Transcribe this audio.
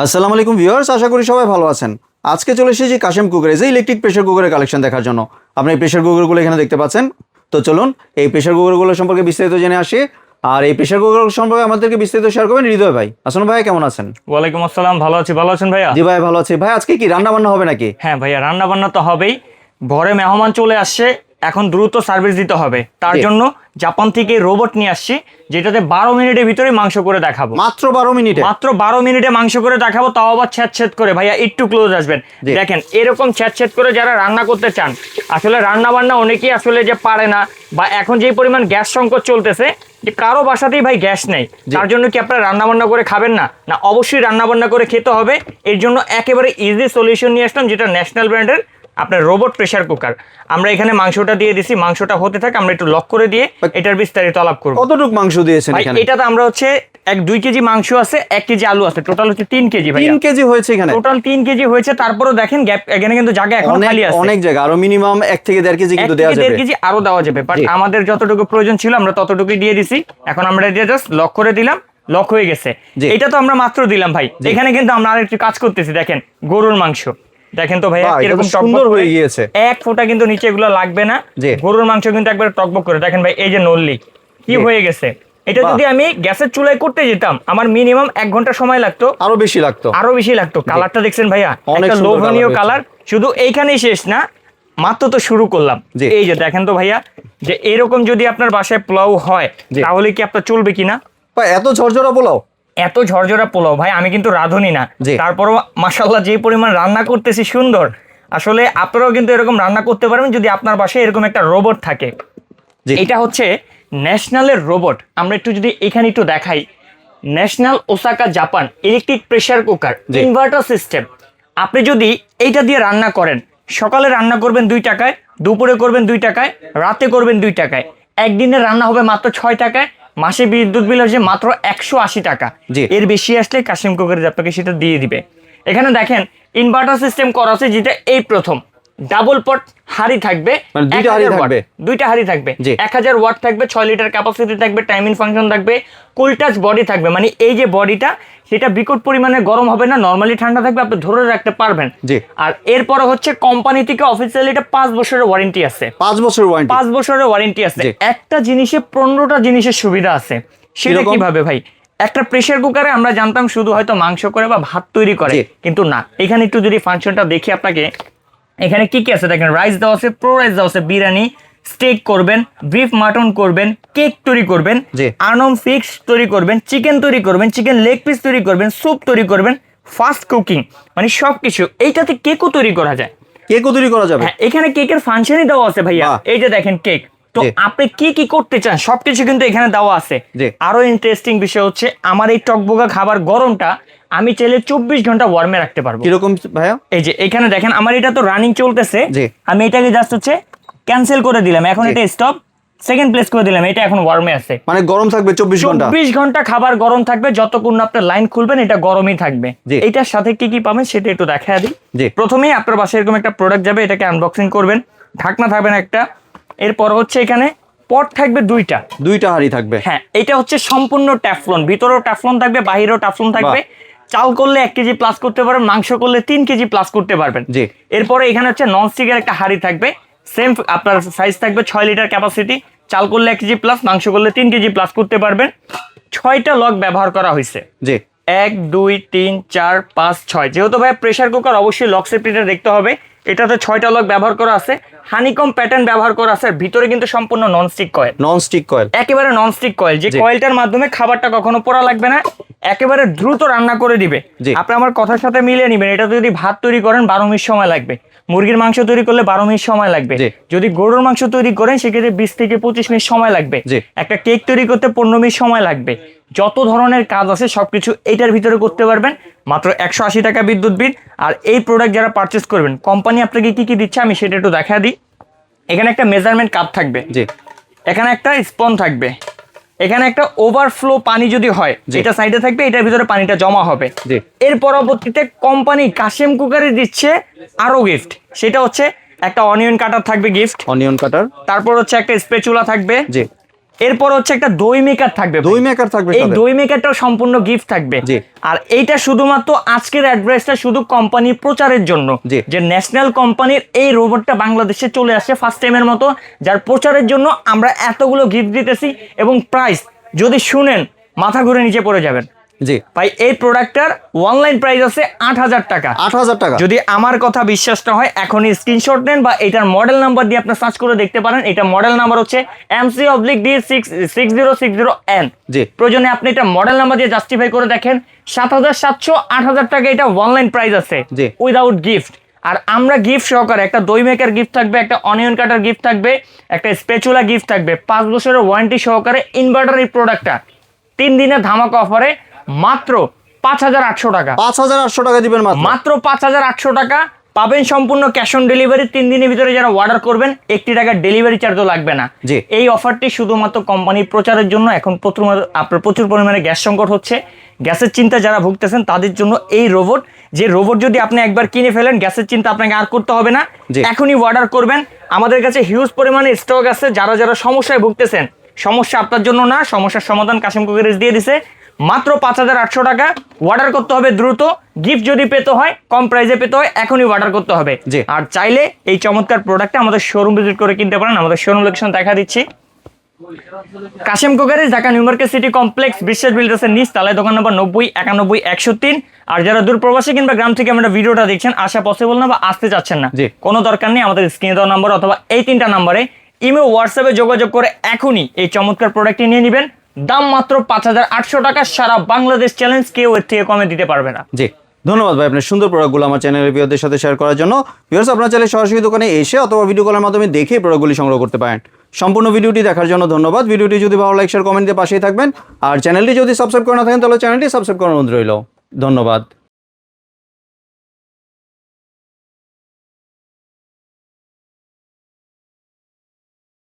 আসসালামু আলাইকুম ভিউয়ার্স, আশা করি সবাই ভালো আছেন। আজকে চলে এসেছি কাশেম কুকারে ইলেকট্রিক প্রেসার কুকারের কালেকশন দেখার জন্য। আপনি এই প্রেসার কুকারগুলো এখানে দেখতে পাচ্ছেন। তো চলুন এই প্রেসার কুকারগুলো সম্পর্কে বিস্তারিত জেনে আসি। আর এই প্রেসার কুকার সম্পর্কে আমাদেরকে বিস্তারিত শেয়ার করবেন হৃদয় ভাই। আসুন ভাই, কেমন আছেন? ওয়ালাইকুম আসসালাম, ভালো আছি। ভালো আছেন ভাইয়া? জি ভাই, ভালো আছি। ভাই আজকে কি রান্না বান্না হবে নাকি? হ্যাঁ ভাইয়া, রান্না বান্না তো হবেই। ঘরে মেহমান চলে আসছে, এখন দ্রুত সার্ভিস দিতে হবে। তার জন্য জাপান থেকে রোবট নিয়ে আসছি, যেটাতে 12 মিনিটের ভিতরে মাংস করে দেখাবো। মাত্র 12 মিনিটে? মাত্র 12 মিনিটে মাংস করে দেখাবো, তাও আবার ছ্যাঁত করে। ভাইয়া একটু ক্লোজ আসবেন। দেখেন এরকম ছ্যাঁত করে যারা রান্না করতে চান, আসলে রান্না বান্না অনেকেই আসলে যে পারে না, বা এখন যে পরিমাণ গ্যাস সংকট চলতেছে, যে কারো বাসাতেই ভাই গ্যাস নেই, তার জন্য কি আপনারা রান্না বান্না করে খাবেন না? না, অবশ্যই রান্না বান্না করে খেতে হবে। এর জন্য একেবারে ইজি সলিউশন নিয়ে আসলাম, যেটা ন্যাশনাল ব্র্যান্ডের আপনার রোবট প্রেসার কুকার। আমরা এখানে মাংসটা দিয়ে দিছি, মাংসটা হতে থাকে, আমরা একটু লক করে দিয়ে এটার বিস্তারিত আলাপ করব। কতটুকু মাংস দিয়েছেন এখানে? এটাতে আমরা হচ্ছে 2 কেজি মাংস আছে, 1 কেজি আলু আছে, টোটাল হচ্ছে 3 কেজি। ভাই 3 কেজি হয়েছে এখানে? টোটাল 3 কেজি হয়েছে। তারপরে দেখেন গ্যাপ, এখানে কিন্তু জায়গা এখন খালি আছে অনেক জায়গা, আরো মিনিমাম 1 থেকে 1.5 কেজি কিন্তু দেওয়া যাবে। 1 কেজি আরো দেওয়া যাবে, বাট আমাদের যতটুকু প্রয়োজন ছিল আমরা ততটুকুই দিয়ে দিছি। এখন আমরা দিয়ে জাস্ট লক করে দিলাম, লক হয়ে গেছে। এটা তো আমরা মাত্র দিলাম ভাই। এখানে কিন্তু আমরা আরেকটু কাজ করতেছি। দেখেন গরুর মাংস, দেখেন তো ভাইয়া এরকম সুন্দর হয়ে গিয়েছে, এক ফোঁটা কিন্তু নিচে এগুলো লাগবে না। গরুর মাংস কিন্তু একবার টকবক করে। দেখেন ভাই, এই যে নল্লি কি হয়ে গেছে। এটা যদি আমি গ্যাসের চুলায় করতে যেতাম, আমার মিনিমাম 1 ঘন্টা সময় লাগতো, আরো বেশি লাগতো। কালারটা দেখছেন ভাইয়া, একটা লোভনীয় কালার। শুধু এইখানেই শেষ না, মাত্র তো শুরু করলাম। এই যে দেখেন তো ভাইয়া, যে এরকম যদি আপনার বাসায় পোলাও হয়, তাহলে কি আপনার চলবে কিনা? এত ঝরঝরা পোলাও, এত ঝরঝরা পোলাও ভাই, আমি কিন্তু রাঁধুনি না, তারপরও মাশাআল্লাহ যে পরিমাণ রান্না করতেছি সুন্দর। আসলে আপনারাও কিন্তু এরকম রান্না করতে পারবেন যদি আপনার বাসায় এরকম একটা রোবট থাকে। এটা হচ্ছে ন্যাশনালের রোবট। আমরা একটু যদি এখানে একটু দেখাই, national Osaka Japan electric pressure cooker inverter system. আপনি যদি এইটা দিয়ে রান্না করেন, সকালে রান্না করবেন 2 টাকায়, দুপুরে করবেন 2 টাকায়, রাতে করবেন 2 টাকায়, একদিনে রান্না হবে মাত্র 6 টাকায়, মাসে বিদ্যুৎ বিল হচ্ছে মাত্র 180 টাকা। এর বেশি আসলে কাশিম কুকার আপনাকে সেটা দিয়ে দিবে। এখানে দেখেন ইনভার্টার সিস্টেম করা আছে, যেটা এই প্রথম। ডাবল পট হাড়ি থাকবে, 2টা হাড়ি থাকবে, 1000 ওয়াট থাকবে, 6 লিটার ক্যাপাসিটি থাকবে, টাইমিং ফাংশন থাকবে, কুল টাচ বডি থাকবে। মানে এই যে বডিটা, সেটা বিকট পরিমাণে গরম হবে না, নরমালি ঠান্ডা থাকবে, আপনি ধরে রাখতে পারবেন। আর এরপরে হচ্ছে কোম্পানি থেকে অফিসিয়ালি এটা 5 বছরের ওয়ারেন্টি আছে। 5 বছরের ওয়ারেন্টি আছে। একটা জিনিসে 15টা জিনিসের সুবিধা আছে। সেটা কিভাবে ভাই? একটা প্রেসার কুকারে আমরা জানতাম শুধু হয়তো মাংস করে বা ভাত তৈরি করে, কিন্তু না। এখানে একটু যদি ফাংশনটা দেখি আপনাকে, এখানে কি কি আছে দেখেন। রাইস দেওয়া আছে, প্রো রাইস দেওয়া আছে, বিরিয়ানি, স্টেক করবেন, বিফ মাটন করবেন, কেক তৈরি করবেন, আনম ফিক্স তৈরি করবেন, চিকেন তৈরি করবেন, চিকেন লেগ পিস তৈরি করবেন, স্যুপ তৈরি করবেন, ফাস্ট কুকিং, মানে সবকিছু। এইটাতে কেকও তৈরি করা যায়। হ্যাঁ, এখানে কেকের ফাংশনই দেওয়া আছে ভাইয়া। এই যে দেখেন কেক। তো আপনি কি কি করতে চান সবকিছু কিন্তু এখানে দেওয়া আছে। আরো ইন্টারেস্টিং বিষয় হচ্ছে, আমার এই টকবোগা খাবার গরমটা আমি চাইলে 24 ঘন্টা ওয়ার্মে রাখতে পারবো। কিরকম ভাইয়া? এই যে এখানে দেখেন, আমার এটা তো রানিং চলতেছে, আমি এটাকে জাস্ট হচ্ছে ক্যান্সেল করে দিলাম, এখন এটা স্টপ, সেকেন্ড প্লেস করে দিলাম, এটা এখন ওয়ার্মে আছে। মানে গরম থাকবে 24 ঘন্টা খাবার গরম থাকবে, যতক্ষণ আপনার লাইন খুলবেন এটা গরমই থাকবে। এটার সাথে কি কি পাবেন সেটা একটু দেখায় দিই। প্রথমেই আপনার বাসায় এরকম একটা প্রোডাক্ট যাবে, এটাকে আনবক্সিং করবেন, ঢাকনা থাকবে না একটা। এরপর হচ্ছে এখানে পট থাকবে 2টা হাঁড়ি থাকবে। হ্যাঁ, এটা হচ্ছে সম্পূর্ণ ট্যাফলন, ভিতরেও ট্যাফলন থাকবে, বাহিরেও ট্যাফলন থাকবে। চাল করলে 1 কেজি প্লাস করতে পারবেন, মাংস করলে 3 কেজি প্লাস করতে পারবেন। এরপরে এখানে হচ্ছে ননস্টিকের একটা হাঁড়ি থাকবে, সেম আপনার সাইজ থাকবে, 6 লিটার ক্যাপাসিটি, চাল করলে 1 কেজি প্লাস, মাংস করলে 3 কেজি প্লাস করতে পারবেন। 6টা লক ব্যবহার করা হয়েছে, 1 2 3 4 5 6। যেহেতু ভাই প্রেসার কুকার, অবশ্যই লক সেফটিটা দেখতে হবে। এটাতে 6টা লক ব্যবহার করা আছে, হানিকম প্যাটার্ন ব্যবহার করা আছে। ভিতরে কিন্তু সম্পূর্ণ ননস্টিক কয়েল, একেবারে ননস্টিক কয়েল, যে কয়েলটার মাধ্যমে খাবারটা কখনো পোড়া লাগবে না, একেবারে দ্রুত রান্না করে দিবে। আপনি আমার কথার সাথে মিলিয়ে নিবেন, এটা যদি ভাত তৈরি করেন 12 মিনিট সময় লাগবে, মুরগির মাংস তৈরি করলে 12 মিনিট সময় লাগবে, যদি গরুর মাংস তৈরি করেন সেক্ষেত্রে 20 থেকে 25 মিনিট সময় লাগবে, একটা কেক তৈরি করতে 15 মিনিট সময় লাগবে। যত ধরনের কাজ আছে সবকিছু এইটার ভিতরে করতে পারবেন, মাত্র 180 টাকা বিদ্যুৎ বিল। আর এই প্রোডাক্ট যারা পারচেস করবেন, কোম্পানি আপনাকে কি কি দিচ্ছে আমি সেটা একটু দেখা দিই। এখানে একটা মেজারমেন্ট কাপ থাকবে, এখানে একটা স্পন থাকবে, এখানে একটা ওভারফ্লো পানি যদি হয় এটা সাইডে থাকবে, এটার ভিতরে পানিটা জমা হবে। এর পরবর্তীতে কোম্পানি কাশেম কুকারে দিচ্ছে আরো গিফট, সেটা হচ্ছে একটা অনিয়ন কাটার থাকবে গিফট, অনিয়ন কাটার। তারপর হচ্ছে একটা স্পেচুলা থাকবে, এরপর হচ্ছে একটা দই মেকার থাকবে, দই মেকার থাকবে, এই দই মেকারটাও সম্পূর্ণ গিফট থাকবে। আর এইটা শুধুমাত্র আজকের অ্যাডভাইসটা শুধু কোম্পানির প্রচারের জন্য, যে ন্যাশনাল কোম্পানির এই রোবটটা বাংলাদেশে চলে আসে ফার্স্ট টাইমের মতো, যার প্রচারের জন্য আমরা এতগুলো গিফট দিতেছি। এবং প্রাইস যদি শুনেন মাথা ঘুরে নিচে পড়ে যাবেন। জি ভাই এই প্রোডাক্টটার অনলাইন প্রাইস আছে 8,000 টাকা। 8,000 টাকা। যদি আমার কথা বিশ্বাস না হয় এখনই স্ক্রিনশট নেন বা এটার মডেল নাম্বার দিয়ে আপনি সার্চ করে দেখতে পারেন। এটা মডেল নাম্বার হচ্ছে MC/D6060N। জি প্রয়োজনে আপনি এটা মডেল নাম্বার দিয়ে জাস্টিফাই করে দেখেন। 7,700 8,000 টাকা এটা অনলাইন প্রাইস আছে উইদাউট গিফট। আর আমরা গিফট সহকারে একটা দই মেকার গিফট থাকবে, একটা অনিয়ন কাটার গিফট থাকবে, একটা স্পেচুলা গিফট থাকবে, 5 বছরের ওয়ারেন্টি সহকারে ইনভার্টার। এই প্রোডাক্টটা 3 দিনের ধামাকা অফারে মাত্র 5,800 টাকা। 5,800 টাকা দিবেন মাত্র 5,800 টাকা পাবেন সম্পূর্ণ ক্যাশ অন ডেলিভারি। 3 দিনের ভিতরে যারা অর্ডার করবেন 1 টাকা ডেলিভারি চার্জও লাগবে না। এই অফারটি শুধুমাত্র কোম্পানির প্রচারের জন্য। এখন প্রচুর পরিমাণে গ্যাস সংকট হচ্ছে, গ্যাসের চিন্তা যারা ভুগতেছেন তাদের জন্য এই রোবট। যে রোবট যদি আপনি একবার কিনে ফেলেন গ্যাসের চিন্তা আপনাকে আর করতে হবে না। এখনই অর্ডার করবেন, আমাদের কাছে হিউজ পরিমাণে স্টক আছে। যারা যারা সমস্যায় ভুগতেছেন, সমস্যা আপনার জন্য না, সমস্যার সমাধান কাশিম কুকারিজ দিয়ে দিছে। মাত্র 5,800 টাকা। অর্ডার করতে হবে দ্রুত। গিফট যদি পেতে হয়, কম প্রাইসে পেতে হয়, এখনই অর্ডার করতে হবে। আর চাইলে এই চমৎকার প্রোডাক্টটা আমাদের শোরুম ভিজিট করে কিনতে পারেন। আমাদের শোরুম লোকেশন দেখা দিচ্ছি, Kasim cookeries, Dhaka new market city complex, Biswas বিল্ডার্সের নিচ তলায়, দোকান নম্বর 90 91 103। আর যারা দূর প্রবাসী কিংবা গ্রাম থেকে আমরা ভিডিওটা দেখছেন, আসা পসিবল না বা আসতে চাচ্ছেন না, কোনো দরকার নেই। আমাদের স্ক্রিনে দেওয়া নাম্বার অথবা এই 3টা নাম্বারে ইমেল হোয়াটসঅ্যাপে যোগাযোগ করে এখনই এই চমৎকার প্রোডাক্টটি নিয়ে নেবেন। দাম মাত্র 5,800 টাকা। সারা বাংলাদেশ চ্যালেঞ্জ, কেউ এর থেকে কমে দিতে পারবে না। ধন্যবাদ ভাই আপনার সুন্দর প্রোডাক্টগুলো আমার চ্যানেলের ভিউয়ারদের সাথে শেয়ার করার জন্য। ভিউয়ার্স, আপনারা চাইলে সরাসরি দোকানে এসে অথবা ভিডিও কলের মাধ্যমে দেখে প্রোডাক্টগুলি সংগ্রহ করতে পারেন। সম্পূর্ণ ভিডিওটি দেখার জন্য ধন্যবাদ। ভিডিওটি যদি ভালো লাইক শেয়ার কমেন্ট দিয়ে পাশেই থাকবেন। আর চ্যানেলটি যদি সাবস্ক্রাইব করে না থাকেন তাহলে চ্যানেলটি সাবস্ক্রাইব করার অনুরোধ রইল। ধন্যবাদ।